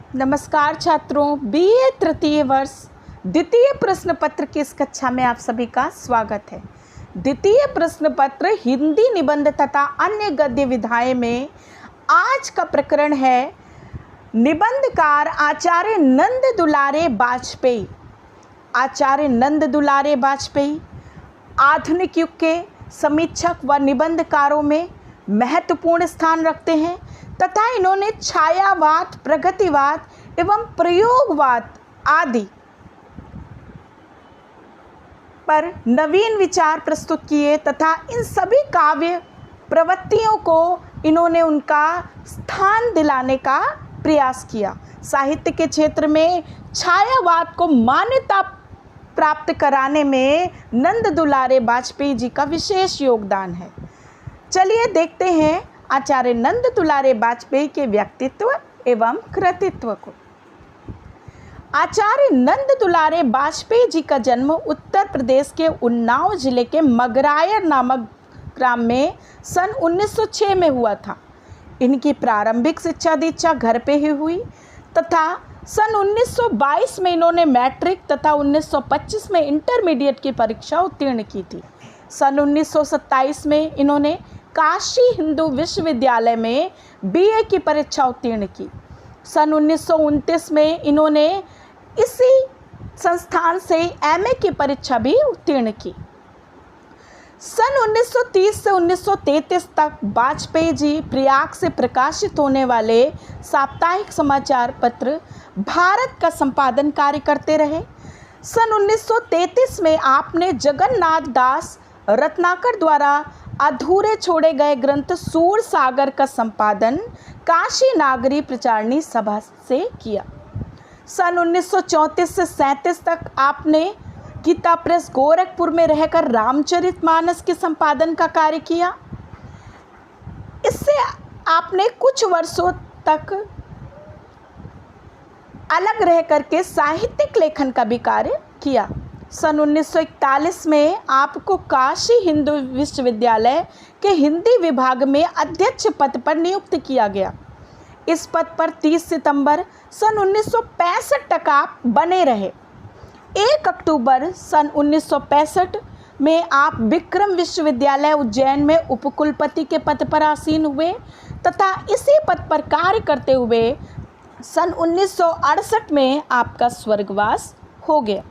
नमस्कार छात्रों, बीए तृतीय वर्ष द्वितीय प्रश्न पत्र की इस कक्षा में आप सभी का स्वागत है। द्वितीय प्रश्न पत्र हिंदी निबंध तथा अन्य गद्य विधाएं में आज का प्रकरण है निबंधकार आचार्य नंद दुलारे वाजपेयी। आचार्य नंद दुलारे वाजपेयी आधुनिक युग के समीक्षक व निबंधकारों में महत्वपूर्ण स्थान रखते हैं तथा इन्होंने छायावाद, प्रगतिवाद एवं प्रयोगवाद आदि पर नवीन विचार प्रस्तुत किए तथा इन सभी काव्य प्रवृत्तियों को इन्होंने उनका स्थान दिलाने का प्रयास किया। साहित्य के क्षेत्र में छायावाद को मान्यता प्राप्त कराने में नंद दुलारे वाजपेयी जी का विशेष योगदान है। चलिए देखते हैं आचार्य नंद दुलारे वाजपेयी के व्यक्तित्व एवं कृतित्व को। आचार्य नंद दुलारे वाजपेयी जी का जन्म उत्तर प्रदेश के उन्नाव जिले के मगरायर नामक ग्राम में सन 1906 में हुआ था। इनकी प्रारंभिक शिक्षा दीक्षा घर पे ही हुई तथा सन 1922 में इन्होंने मैट्रिक तथा 1925 में इंटरमीडिएट की परीक्षा उत्तीर्ण की थी। सन 1927 में इन्होंने काशी हिंदू विश्वविद्यालय में बीए की परीक्षा उत्तीर्ण की। सन 1929 में इन्होंने इसी संस्थान से एमए की परीक्षा भी उत्तीर्ण की। सन 1930 से 1933 तक वाजपेयी जी प्रयाग से प्रकाशित होने वाले साप्ताहिक समाचार पत्र भारत का संपादन कार्य करते रहे। सन 1933 में आपने जगन्नाथ दास रत्नाकर द्वारा अधूरे छोड़े गए ग्रंथ सूर सागर का संपादन काशी नागरी प्रचारणी सभा से किया। सन 1934 से 37 तक आपने गीता प्रेस गोरखपुर में रहकर रामचरितमानस के संपादन का कार्य किया। इससे आपने कुछ वर्षों तक अलग रह करके साहित्यिक लेखन का भी कार्य किया। सन 1941 में आपको काशी हिंदू विश्वविद्यालय के हिंदी विभाग में अध्यक्ष पद पर नियुक्त किया गया। इस पद पर 30 सितंबर सन 1965 तक आप बने रहे। 1 अक्टूबर सन 1965 में आप विक्रम विश्वविद्यालय उज्जैन में उपकुलपति के पद पर आसीन हुए तथा इसी पद पर कार्य करते हुए सन 1968 में आपका स्वर्गवास हो गया।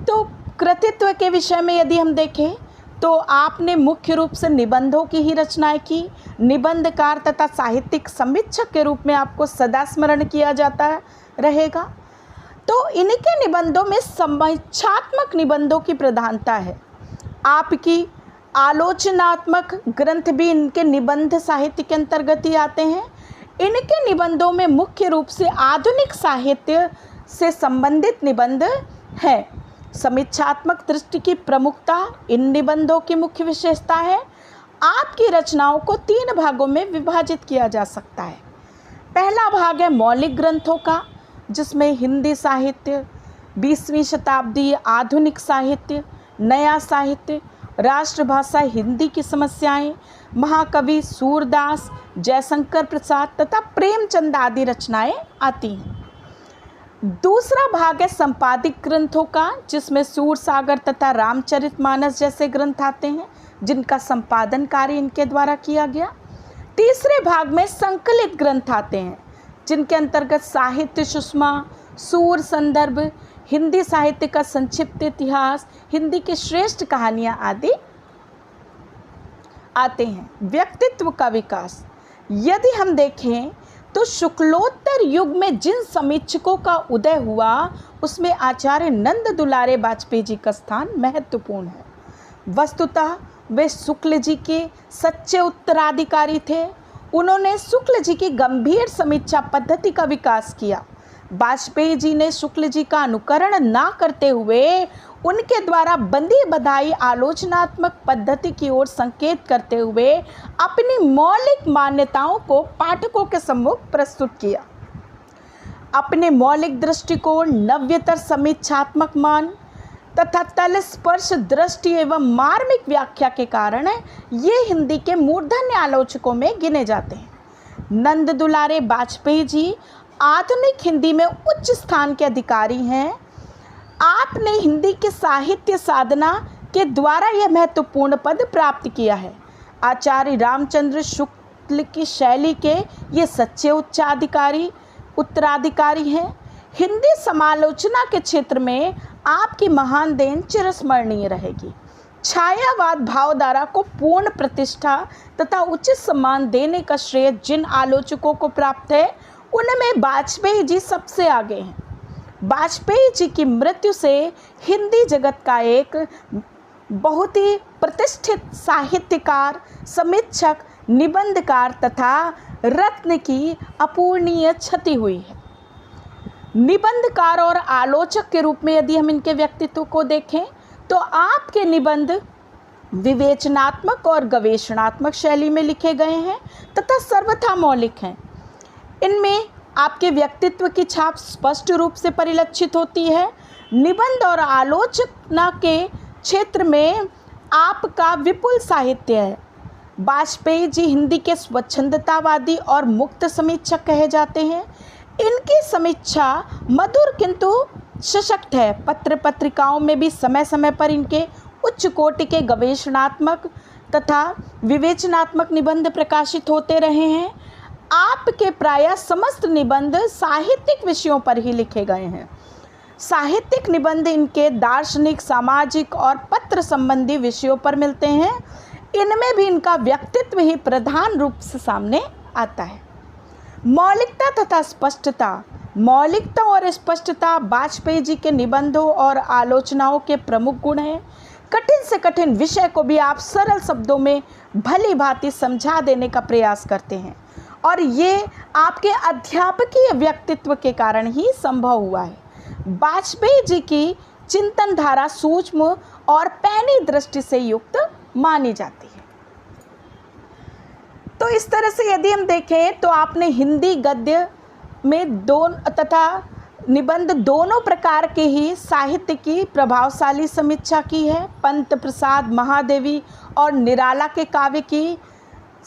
तो कृतित्व के विषय में यदि हम देखें तो आपने मुख्य रूप से निबंधों की ही रचनाएं की। निबंधकार तथा साहित्यिक समीक्षक के रूप में आपको सदा स्मरण किया जाता रहेगा। तो इनके निबंधों में समीक्षात्मक निबंधों की प्रधानता है। आपकी आलोचनात्मक ग्रंथ भी इनके निबंध साहित्य के अंतर्गत ही आते हैं। इनके निबंधों में मुख्य रूप से आधुनिक साहित्य से संबंधित निबंध है। समीक्षात्मक दृष्टि की प्रमुखता इन निबंधों की मुख्य विशेषता है। आपकी रचनाओं को 3 भागों में विभाजित किया जा सकता है। पहला भाग है मौलिक ग्रंथों का, जिसमें हिंदी साहित्य, 20वीं शताब्दी आधुनिक साहित्य, नया साहित्य, राष्ट्रभाषा हिंदी की समस्याएं, महाकवि सूरदास, जयशंकर प्रसाद तथा प्रेमचंद आदि रचनाएं आती हैं। दूसरा भाग है संपादित ग्रंथों का, जिसमें सूर सागर तथा रामचरितमानस जैसे ग्रंथ आते हैं जिनका संपादन कार्य इनके द्वारा किया गया। तीसरे भाग में संकलित ग्रंथ आते हैं जिनके अंतर्गत साहित्य सुषमा, सूर संदर्भ, हिंदी साहित्य का संक्षिप्त इतिहास, हिंदी की श्रेष्ठ कहानियाँ आदि आते हैं। व्यक्तित्व का विकास यदि हम देखें तो शुक्लोत्तर युग में जिन समीक्षकों का उदय हुआ उसमें आचार्य नंद दुलारे वाजपेयी जी का स्थान महत्वपूर्ण है। वस्तुतः वे शुक्ल जी के सच्चे उत्तराधिकारी थे। उन्होंने शुक्ल जी की गंभीर समीक्षा पद्धति का विकास किया। वाजपेयी जी ने शुक्ल जी का अनुकरण ना करते हुए उनके द्वारा बंदी बधाई आलोचनात्मक पद्धति की ओर संकेत करते हुए अपनी मौलिक मान्यताओं को पाठकों के सम्मुख प्रस्तुत किया। अपने मौलिक दृष्टिकोण, नव्यतर समीक्षात्मक मान तथा तलस्पर्श दृष्टि एवं मार्मिक व्याख्या के कारण ये हिंदी के मूर्धन्य आलोचकों में गिने जाते हैं। नंद दुलारे वाजपेयी जी आधुनिक हिंदी में उच्च स्थान के अधिकारी हैं। आपने हिंदी के साहित्य साधना के द्वारा यह महत्वपूर्ण पद प्राप्त किया है। आचार्य रामचंद्र शुक्ल की शैली के ये सच्चे उत्तराधिकारी हैं। हिंदी समालोचना के क्षेत्र में आपकी महान देन चिरस्मरणीय रहेगी। छायावाद भावधारा को पूर्ण प्रतिष्ठा तथा उचित सम्मान देने का श्रेय जिन आलोचकों को प्राप्त है, उनमें वाजपेयी जी सबसे आगे हैं। वाजपेयी जी की मृत्यु से हिंदी जगत का एक बहुत ही प्रतिष्ठित साहित्यकार, समीक्षक, निबंधकार तथा रत्न की अपूर्णीय क्षति हुई है। निबंधकार और आलोचक के रूप में यदि हम इनके व्यक्तित्व को देखें तो आपके निबंध विवेचनात्मक और गवेषणात्मक शैली में लिखे गए हैं तथा सर्वथा मौलिक हैं। इनमें आपके व्यक्तित्व की छाप स्पष्ट रूप से परिलक्षित होती है। निबंध और आलोचना के क्षेत्र में आपका विपुल साहित्य है। वाजपेयी जी हिंदी के स्वच्छंदतावादी और मुक्त समीक्षक कहे जाते हैं। इनकी समीक्षा मधुर किंतु सशक्त है। पत्र पत्रिकाओं में भी समय समय पर इनके उच्च कोटि के गवेषणात्मक तथा विवेचनात्मक निबंध प्रकाशित होते रहे हैं। आपके प्रायः समस्त निबंध साहित्यिक विषयों पर ही लिखे गए हैं। साहित्यिक निबंध इनके दार्शनिक, सामाजिक और पत्र संबंधी विषयों पर मिलते हैं। इनमें भी इनका व्यक्तित्व ही प्रधान रूप से सामने आता है। मौलिकता तथा स्पष्टता। मौलिकता और स्पष्टता वाजपेयी जी के निबंधों और आलोचनाओं के प्रमुख गुण हैं। कठिन से कठिन विषय को भी आप सरल शब्दों में भली भांति समझा देने का प्रयास करते हैं और ये आपके अध्यापकीय व्यक्तित्व के कारण ही संभव हुआ है। वाजपेयी जी की चिंतन धारा सूक्ष्म और पैनी दृष्टि से युक्त मानी जाती है। तो इस तरह से यदि हम देखें तो आपने हिंदी गद्य में दोनों तथा निबंध दोनों प्रकार के ही साहित्य की प्रभावशाली समीक्षा की है। पंत प्रसाद महादेवी और निराला के काव्य की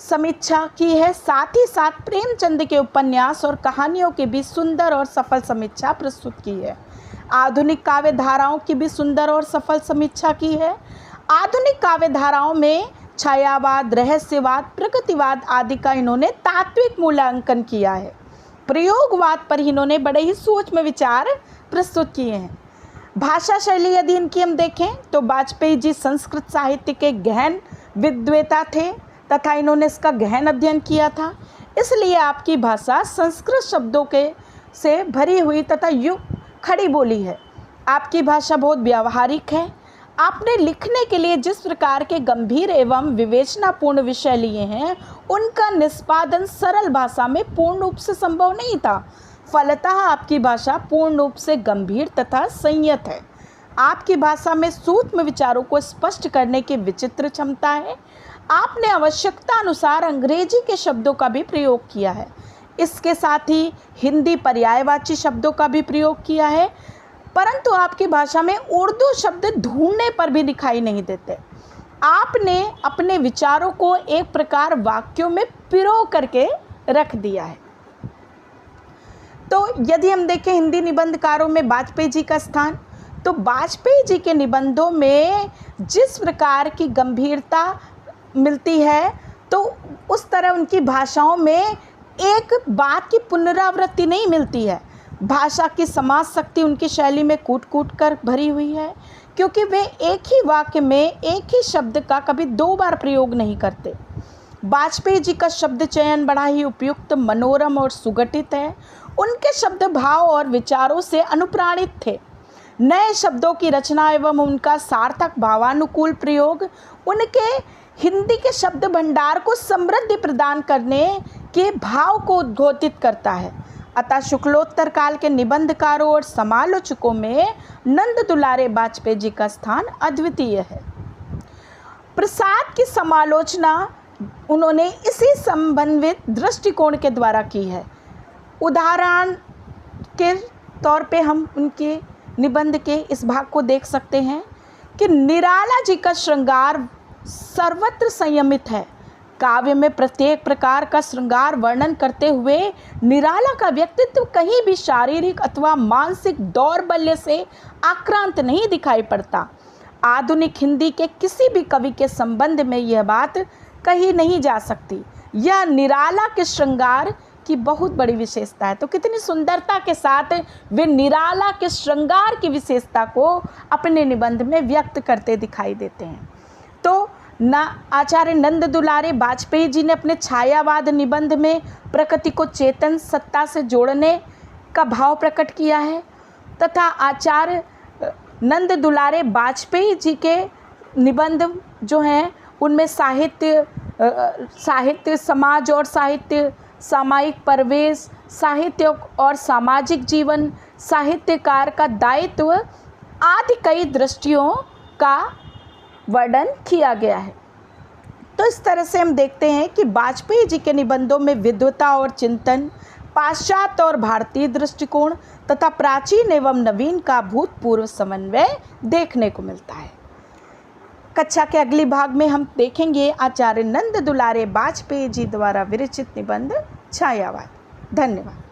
समीक्षा की है। साथ ही साथ प्रेमचंद के उपन्यास और कहानियों की भी सुंदर और सफल समीक्षा प्रस्तुत की है। आधुनिक काव्य धाराओं की भी सुंदर और सफल समीक्षा की है। आधुनिक काव्य धाराओं में छायावाद, रहस्यवाद, प्रकृतिवाद आदि का इन्होंने तात्विक मूल्यांकन किया है। प्रयोगवाद पर इन्होंने बड़े ही सूक्ष्म विचार प्रस्तुत किए हैं। भाषा शैली यदि इनकी हम देखें तो वाजपेयी जी संस्कृत साहित्य के गहन विद्वेता थे तथा इन्होंने इसका गहन अध्ययन किया था। इसलिए आपकी भाषा संस्कृत शब्दों के से भरी हुई तथा खड़ी बोली है। आपकी भाषा बहुत व्यावहारिक है। आपने लिखने के लिए जिस प्रकार के गंभीर एवं विवेचनापूर्ण विषय लिए हैं, उनका निष्पादन सरल भाषा में पूर्ण रूप से संभव नहीं था। फलतः आपकी भाषा पूर्ण रूप से गंभीर तथा संयत है। आपकी भाषा में सूक्ष्म विचारों को स्पष्ट करने की विचित्र क्षमता है। आपने आवश्यकता अनुसार अंग्रेजी के शब्दों का भी प्रयोग किया है। इसके साथ ही हिंदी पर्यायवाची शब्दों का भी प्रयोग किया है, परंतु आपकी भाषा में उर्दू शब्द ढूंढने पर भी दिखाई नहीं देते। आपने अपने विचारों को एक प्रकार वाक्यों में पिरो करके रख दिया है। तो यदि हम देखें हिंदी निबंधकारों में वाजपेयी जी का स्थान, तो वाजपेयी जी के निबंधों में जिस प्रकार की गंभीरता मिलती है, तो उस तरह उनकी भाषाओं में एक बात की पुनरावृत्ति नहीं मिलती है। भाषा की समाज शक्ति उनकी शैली में कूट कूट कर भरी हुई है, क्योंकि वे एक ही वाक्य में एक ही शब्द का कभी दो बार प्रयोग नहीं करते। वाजपेयी जी का शब्द चयन बड़ा ही उपयुक्त, मनोरम और सुगठित है। उनके शब्द भाव और विचारों से अनुप्राणित थे। नए शब्दों की रचना एवं उनका सार्थक भावानुकूल प्रयोग उनके हिंदी के शब्द भंडार को समृद्धि प्रदान करने के भाव को उद्घोषित करता है। अतः शुक्लोत्तर काल के निबंधकारों और समालोचकों में नंद दुलारे वाजपेयी जी का स्थान अद्वितीय है। प्रसाद की समालोचना उन्होंने इसी समन्वित दृष्टिकोण के द्वारा की है। उदाहरण के तौर पे हम उनके निबंध के इस भाग को देख सकते हैं कि निराला जी का श्रृंगार सर्वत्र संयमित है। काव्य में प्रत्येक प्रकार का श्रृंगार वर्णन करते हुए निराला का व्यक्तित्व कहीं भी शारीरिक अथवा मानसिक दौर्बल्य से आक्रांत नहीं दिखाई पड़ता। आधुनिक हिंदी के किसी भी कवि के संबंध में यह बात कही नहीं जा सकती। यह निराला के श्रृंगार की बहुत बड़ी विशेषता है। तो कितनी सुंदरता के साथ वे निराला के श्रृंगार की विशेषता को अपने निबंध में व्यक्त करते दिखाई देते हैं। तो आचार्य नंद दुलारे वाजपेयी जी ने अपने छायावाद निबंध में प्रकृति को चेतन सत्ता से जोड़ने का भाव प्रकट किया है, तथा आचार्य नंद दुलारे वाजपेयी जी के निबंध जो हैं उनमें साहित्य समाज और साहित्य, सामायिक परिवेश, साहित्य और सामाजिक जीवन, साहित्यकार का दायित्व आदि कई दृष्टियों का वर्णन किया गया है। तो इस तरह से हम देखते हैं कि वाजपेयी जी के निबंधों में विद्वता और चिंतन, पाश्चात्य और भारतीय दृष्टिकोण तथा प्राचीन एवं नवीन का भूतपूर्व समन्वय देखने को मिलता है। कक्षा के अगले भाग में हम देखेंगे आचार्य नंद दुलारे वाजपेयी जी द्वारा विरचित निबंध छायावाद। धन्यवाद।